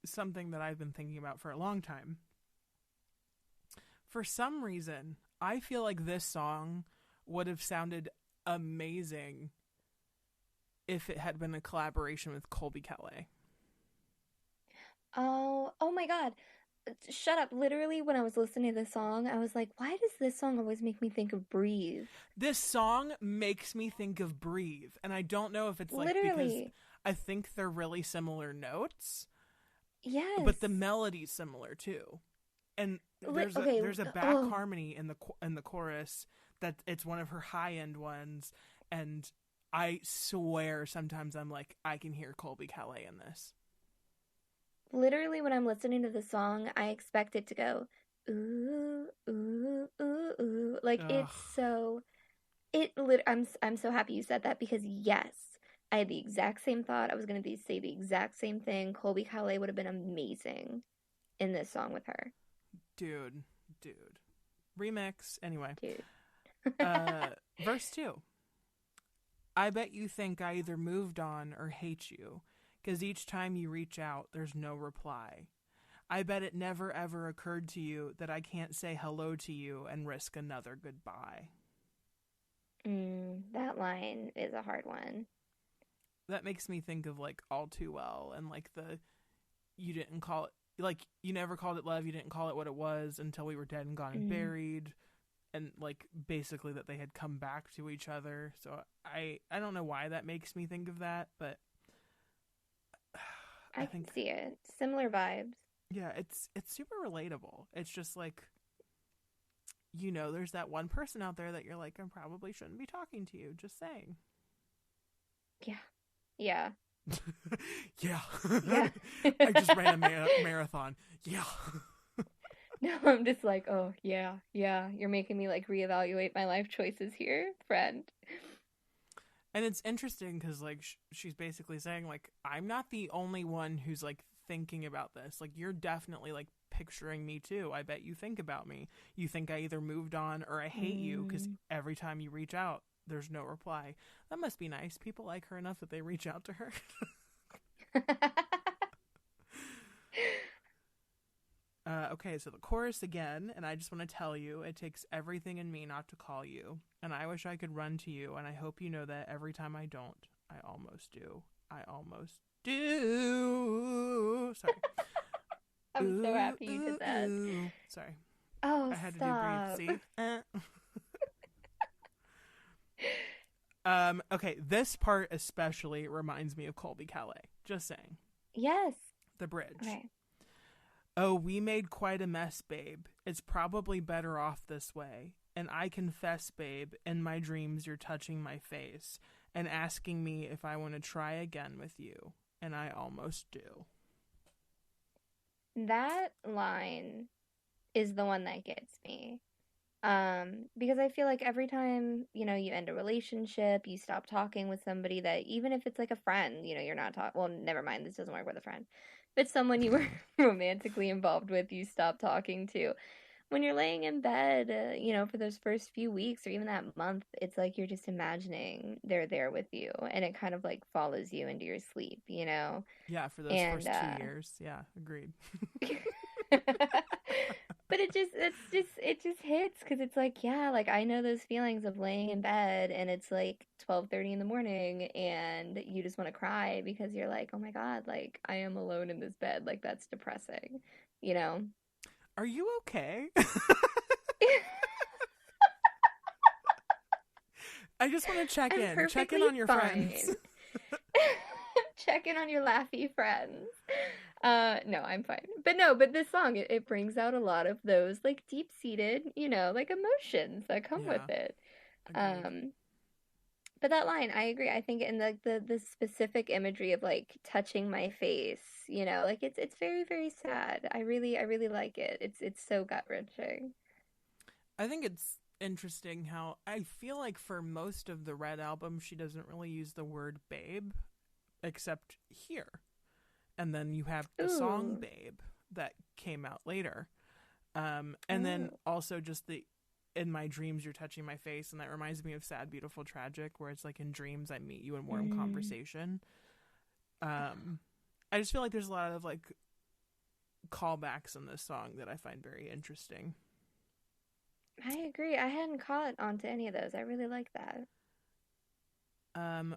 something that I've been thinking about for a long time. For some reason, I feel like this song would have sounded amazing if it had been a collaboration with Colby Kelly. Oh my God. Shut up. Literally, when I was listening to this song, I was like, why does this song always make me think of Breathe? This song makes me think of Breathe. And I don't know if it's like because I think they're really similar notes. Yes. But the melody's similar too. And there's a back harmony in the chorus that it's one of her high-end ones. And I swear sometimes I'm like, I can hear Colby Kelly in this. Literally, when I'm listening to the song, I expect it to go, ooh, ooh, ooh, ooh. Like, it's so... I'm so happy you said that because, yes, I had the exact same thought. I was going to say the exact same thing. Colby Kelly would have been amazing in this song with her. Dude. Remix. Anyway. Dude. Verse 2. I bet you think I either moved on or hate you, 'cause each time you reach out, there's no reply. I bet it never ever occurred to you that I can't say hello to you and risk another goodbye. That line is a hard one. That makes me think of like All Too Well and like you didn't call it, like you never called it love, you didn't call it what it was until we were dead and gone and buried, and like basically that they had come back to each other. So I don't know why that makes me think of that, but I can see it. Similar vibes. Yeah, it's super relatable. It's just like, there's that one person out there that you're like, I probably shouldn't be talking to you. Just saying. Yeah. Yeah. Yeah. Yeah. I just ran a marathon. Yeah. No, I'm just like, oh, yeah, yeah. You're making me like reevaluate my life choices here, friend. And it's interesting because, like, she's basically saying, like, I'm not the only one who's, like, thinking about this. Like, you're definitely, like, picturing me, too. I bet you think about me. You think I either moved on or I hate you because every time you reach out, there's no reply. That must be nice. People like her enough that they reach out to her. Okay, so the chorus again, and I just want to tell you, it takes everything in me not to call you, and I wish I could run to you, and I hope you know that every time I don't, I almost do. I almost do. Sorry. I'm so happy you did that. Sorry. Oh, I had stop. to do breathe, see? Okay, this part especially reminds me of Colby Calais. Just saying. Yes. The bridge. Okay. Oh, we made quite a mess, babe. It's probably better off this way. And I confess, babe, in my dreams you're touching my face and asking me if I want to try again with you. And I almost do. That line is the one that gets me. Because I feel like every time, you end a relationship, you stop talking with somebody that, even if it's like a friend, you're not talking, well, never mind, this doesn't work with a friend. If it's someone you were romantically involved with, you stop talking to. When you're laying in bed, for those first few weeks or even that month, it's like you're just imagining they're there with you, and it kind of like follows you into your sleep, Yeah, for those And first 2 years. Yeah, agreed. But it just hits because it's like, yeah, like I know those feelings of laying in bed and it's like 12:30 in the morning and you just want to cry because you're like, oh my God, like I am alone in this bed. Like that's depressing, you know? Are you okay? I just want to check I'm in. Check in perfectly on your fine. friends. Check in on your laughy friends. No, I'm fine. But this song, it brings out a lot of those like deep-seated, like emotions that come with it. Agreed. But that line, I agree. I think in the specific imagery of like touching my face, like it's very, very sad. I really like it. It's so gut-wrenching. I think it's interesting how I feel like for most of the Red album, she doesn't really use the word babe, except here. And then you have the song Babe that came out later. And then also just in my dreams you're touching my face, and that reminds me of Sad, Beautiful, Tragic, where it's like in dreams I meet you in warm conversation. I just feel like there's a lot of like callbacks in this song that I find very interesting. I agree. I hadn't caught on to any of those. I really like that.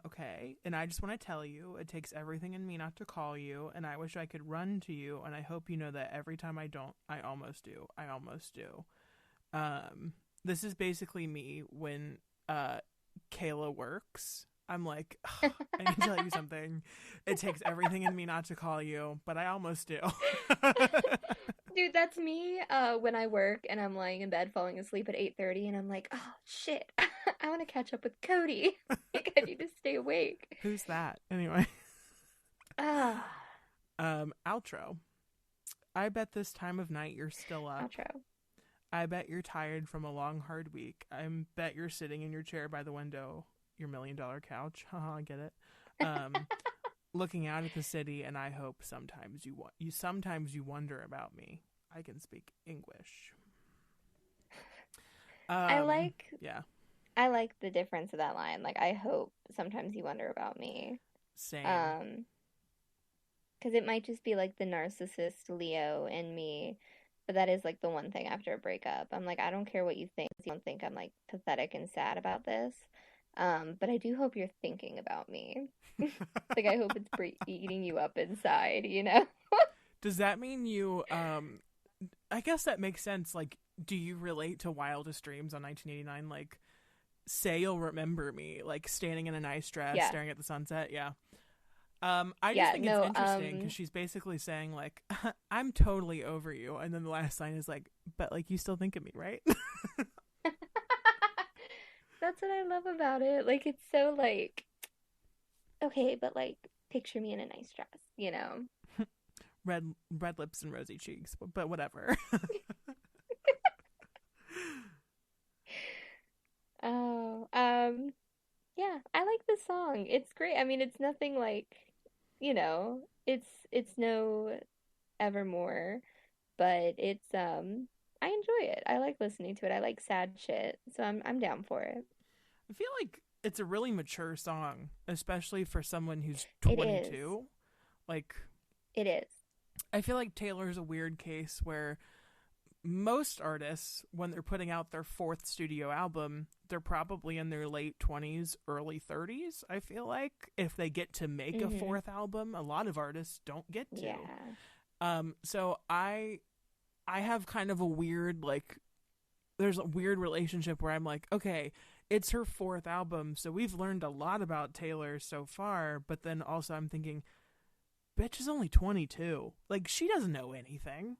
Okay. And I just want to tell you, it takes everything in me not to call you, and I wish I could run to you, and I hope you know that every time I don't, I almost do. I almost do. This is basically me when Kayla works. I'm like, I need to tell you something. It takes everything in me not to call you, but I almost do. Dude, that's me when I work and I'm lying in bed falling asleep at 8:30 and I'm like, oh shit, I want to catch up with Cody. Like, I need to stay awake. Who's that? Anyway. Ah. Outro. I bet this time of night you're still up. Outro. I bet you're tired from a long, hard week. I bet you're sitting in your chair by the window, your $1 million couch. Haha, I get it. Looking out at the city, and I hope sometimes you wonder about me. I can speak English. I like the difference of that line. Like, I hope sometimes you wonder about me. Same. Because it might just be like the narcissist Leo in me. But that is like the one thing after a breakup. I'm like, I don't care what you think. You don't think I'm like pathetic and sad about this. But I do hope you're thinking about me. Like, I hope it's eating you up inside, Does that mean you, I guess that makes sense. Like, do you relate to Wildest Dreams on 1989? Like, say you'll remember me, like standing in a nice dress, staring at the sunset. Yeah. I just Yeah, think it's no, interesting because she's basically saying like, "I'm totally over you," and then the last line is like, "But like, you still think of me, right?" that's what I love about it. Like, it's so like, okay, but like, picture me in a nice dress, you know? Red lips and rosy cheeks, but whatever. Oh, yeah, I like the song. It's great. I mean, it's nothing like, it's no Evermore, but I enjoy it. I like listening to it. I like sad shit, so I'm down for it. I feel like it's a really mature song, especially for someone who's It is. 22. Like, It is. I feel like Taylor's a weird case where most artists, when they're putting out their fourth studio album, they're probably in their late 20s, early 30s. I feel like if they get to make a Mm-hmm. fourth album, a lot of artists don't get to. Yeah. So I have kind of a weird like there's a weird relationship where I'm like, okay, it's her fourth album, so we've learned a lot about Taylor so far, but then also I'm thinking, bitch is only 22. Like, she doesn't know anything.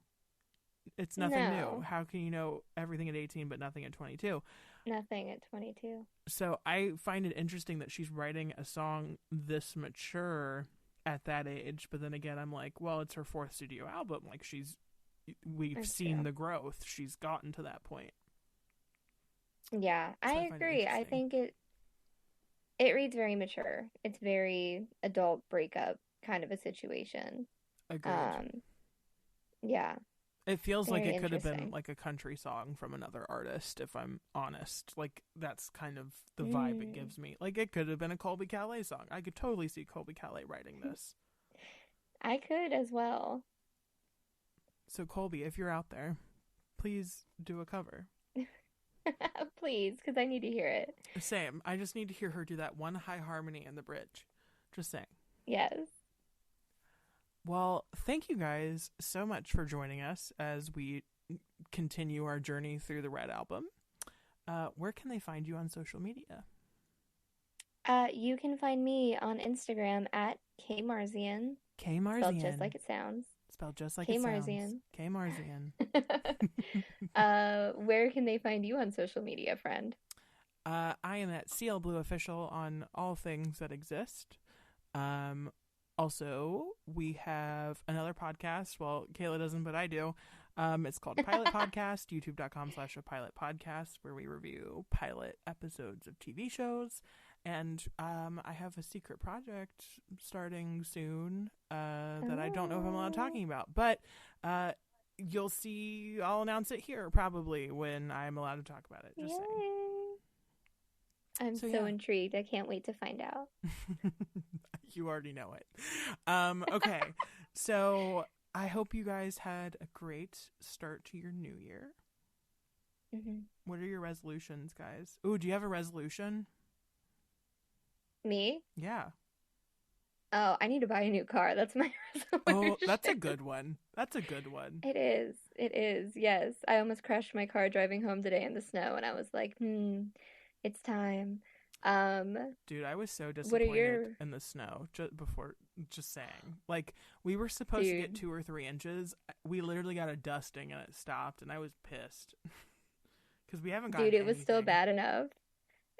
It's nothing new. No, How can you know everything at 18 but nothing at 22? nothing at 22. So I find it interesting that she's writing a song this mature at that age, but then again, I'm like, well, it's her fourth studio album. Like, we've That's seen true. the growth. She's gotten to that point. Yeah, I So I find it agree. I interesting. think it reads very mature. It's very adult breakup kind of a situation. Agreed. Um, yeah, It feels like very it could have been interesting. like a country song from another artist, if I'm honest. Like, that's kind of the vibe it Mm. gives me. Like, it could have been a Colby Calais song. I could totally see Colby Calais writing this. I could as well. So, Colby, if you're out there, please do a cover. Please, because I need to hear it. Same. I just need to hear her do that one high harmony in the bridge. Just saying. Yes. Well, thank you guys so much for joining us as we continue our journey through the Red Album. Where can they find you on social media? You can find me on Instagram at kmarzian, K spelled just Marzian. like it sounds. Spelled just like it sounds. Kmarzian. K Marzian. Where can they find you on social media, friend? I am at CL Blue Official on all things that exist. Um, Also, we have another podcast. Well, Kayla doesn't, but I do. It's called Pilot Podcast, youtube.com/a pilot podcast, where we review pilot episodes of TV shows. And I have a secret project starting soon that I don't know if I'm allowed Oh, talking about. But you'll see, I'll announce it here probably when I'm allowed to talk about it. Just saying. yay. I'm So, so yeah. intrigued. I can't wait to find out. You already know it. Okay. So I hope you guys had a great start to your new year. Hmm. What are your resolutions, guys? Ooh, do you have a resolution? Me? Yeah. Oh, I need to buy a new car. That's my Oh, that's a resolution. good one. That's a good one. It is. It is. Yes. I almost crashed my car driving home today in the snow, and I was like, it's time. Dude, I was so What are disappointed your in the snow just saying. Like, we were supposed to get dude? 2 or 3 inches. We literally got a dusting and it stopped, and I was pissed because we haven't Dude, gotten it was still anything. bad enough.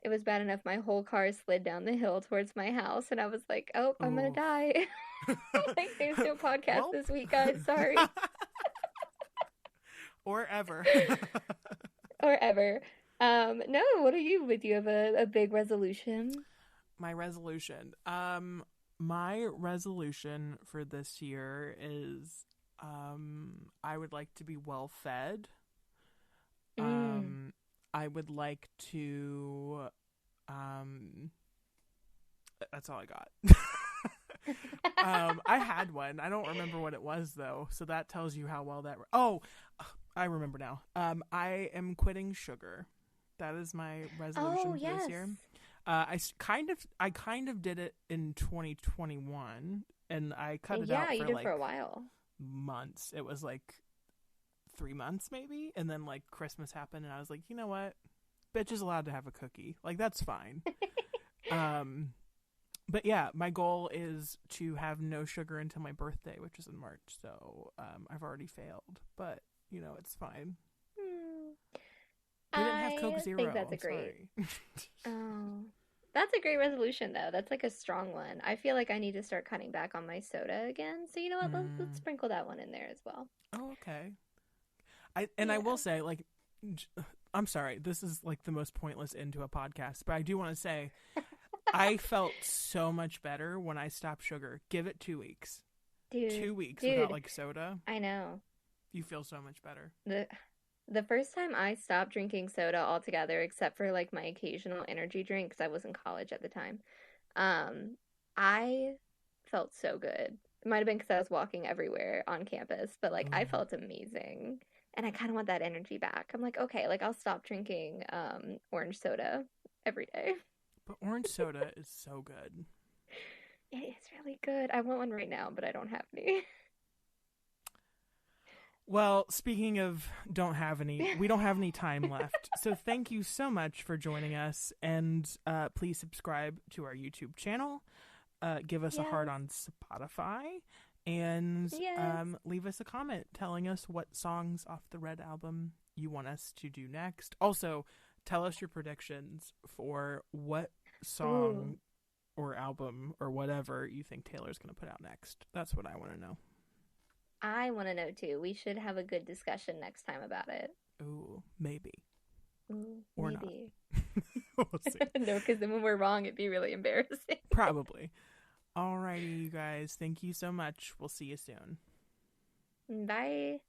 It was bad enough my whole car slid down the hill towards my house, and I was like, oh, I'm gonna Oof. die. Like, there's no podcast Welp. this week, guys. Sorry. Or ever. Or ever. No, what are you? Would you have a big resolution? My resolution. My resolution for this year is I would like to be well fed. Mm. Um I would like to um that's all I got. I had one. I don't remember what it was though. So that tells you how well that Oh, I remember now. I am quitting sugar. That is my Oh, resolution for this yes. year. I kind of did it in 2021, and I cut it Yeah, out you for did for like a while. months. It was like 3 months maybe, and then like Christmas happened, and I was like, you know what, bitch is allowed to have a cookie. Like, that's fine. Um, But yeah, my goal is to have no sugar until my birthday, which is in March. So I've already failed, but it's fine. Hmm. We didn't have Coke I think Zero. that's a I'm great. sorry. Oh, that's a great resolution, though. That's like a strong one. I feel like I need to start cutting back on my soda again. So you know what? Let's Mm. sprinkle that one in there as well. Oh, okay. I will Yeah. say, like, I'm sorry. This is like the most pointless end to a podcast, but I do want to say I felt so much better when I stopped sugar. Give it 2 weeks. Dude, 2 weeks without dude, like soda. I know. You feel so much better. The the first time I stopped drinking soda altogether, except for like my occasional energy drink, because I was in college at the time, um, I felt so good. It might have been because I was walking everywhere on campus, but like I Ooh. felt amazing. And I kind of want that energy back. I'm like, okay, like I'll stop drinking orange soda every day. But orange soda is so good. It is really good. I want one right now, but I don't have any. Well, speaking of we don't have any time left. So thank you so much for joining us, and please subscribe to our YouTube channel. Give us a heart Yes. on Spotify, and Yes. leave us a comment telling us what songs off the Red album you want us to do next. Also, tell us your predictions for what Ooh, song or album or whatever you think Taylor's going to put out next. That's what I want to know. I want to know too. We should have a good discussion next time about it. Ooh, maybe. Ooh, Or not. maybe. We'll see. No, because then when we're wrong, it'd be really embarrassing. Probably. Alrighty, you guys. Thank you so much. We'll see you soon. Bye.